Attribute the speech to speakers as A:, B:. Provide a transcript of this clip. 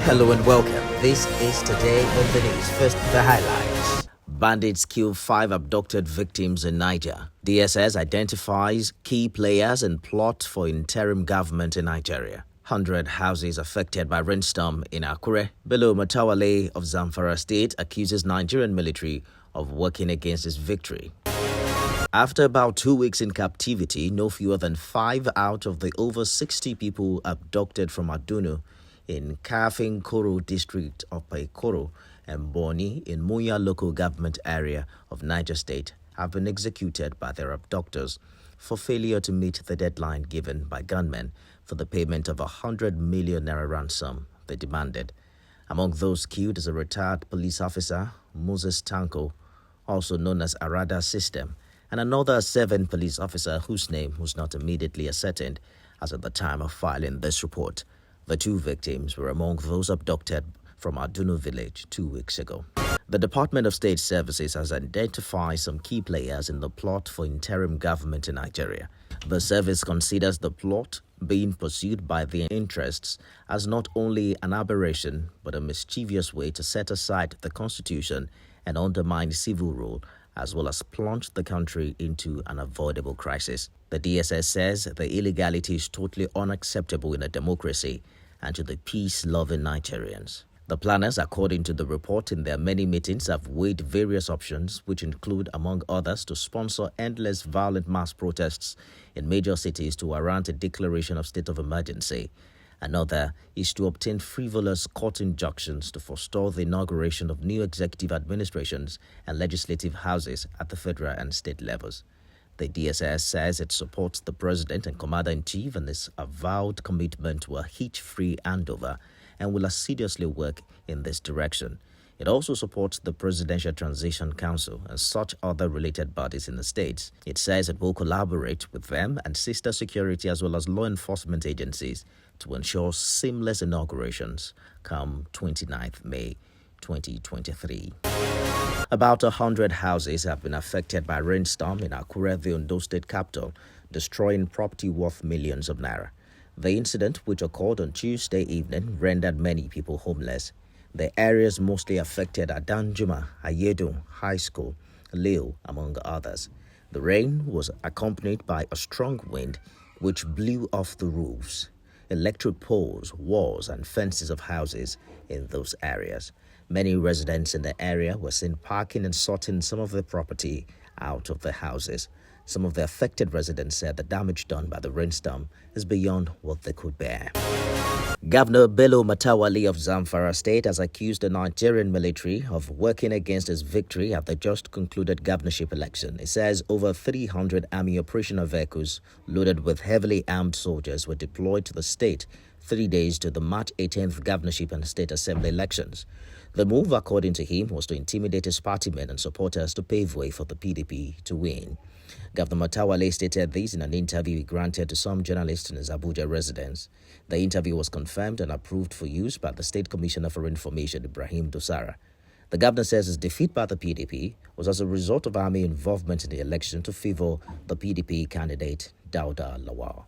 A: Hello and welcome. This is Today on the News. First, the highlights. Bandits kill 5 abducted victims in Niger. DSS identifies key players in plot for interim government in Nigeria. 100 houses affected by rainstorm in Akure. Bello Matawale of Zamfara state accuses Nigerian military of working against his victory. After about 2 weeks in captivity, no fewer than 5 out of the over 60 people abducted from Adunu in Kafin-Koro district of Paikoro and Beni in Munya local government area of Niger state have been executed by their abductors for failure to meet the deadline given by gunmen for the payment of 100 million naira ransom they demanded. Among those killed is a retired police officer, Moses Tanko, also known as Arada System, and another 7 police officer whose name was not immediately ascertained as at the time of filing this report. The 2 victims were among those abducted from Adunu village 2 weeks ago. The Department of State Services has identified some key players in the plot for interim government in Nigeria. The service considers the plot being pursued by their interests as not only an aberration but a mischievous way to set aside the constitution and undermine civil rule, as well as plunge the country into an avoidable crisis. The DSS says the illegality is totally unacceptable in a democracy and to the peace-loving Nigerians. The planners, according to the report, in their many meetings have weighed various options, which include, among others, to sponsor endless violent mass protests in major cities to warrant a declaration of state of emergency. Another is to obtain frivolous court injunctions to forestall the inauguration of new executive administrations and legislative houses at the federal and state levels. The DSS says it supports the president and commander-in-chief in his avowed commitment to a hitch-free handover and will assiduously work in this direction. It also supports the Presidential Transition Council and such other related bodies in the states. It says it will collaborate with them and sister security as well as law enforcement agencies to ensure seamless inaugurations come 29th May 2023. About 100 houses have been affected by rainstorm in Akure, the Ondo state capital, destroying property worth millions of naira. The incident, which occurred on Tuesday evening, rendered many people homeless. The areas mostly affected are Danjuma, Ayedo High School, Leo, among others. The rain was accompanied by a strong wind, which blew off the roofs, electric poles, walls, and fences of houses in those areas. Many residents in the area were seen parking and sorting some of their property out of the houses. Some of the affected residents said the damage done by the rainstorm is beyond what they could bear. Governor Bello Matawale of Zamfara state has accused the Nigerian military of working against his victory at the just concluded governorship election. He says over 300 army operational vehicles loaded with heavily armed soldiers were deployed to the state 3 days to the March 18th governorship and state assembly elections. The move, according to him, was to intimidate his partymen and supporters to pave way for the PDP to win. Governor Matawale stated this in an interview he granted to some journalists in his Abuja residence. The interview was confirmed and approved for use by the State Commissioner for Information, Ibrahim Dosara. The governor says his defeat by the PDP was as a result of army involvement in the election to favor the PDP candidate, Dauda Lawal.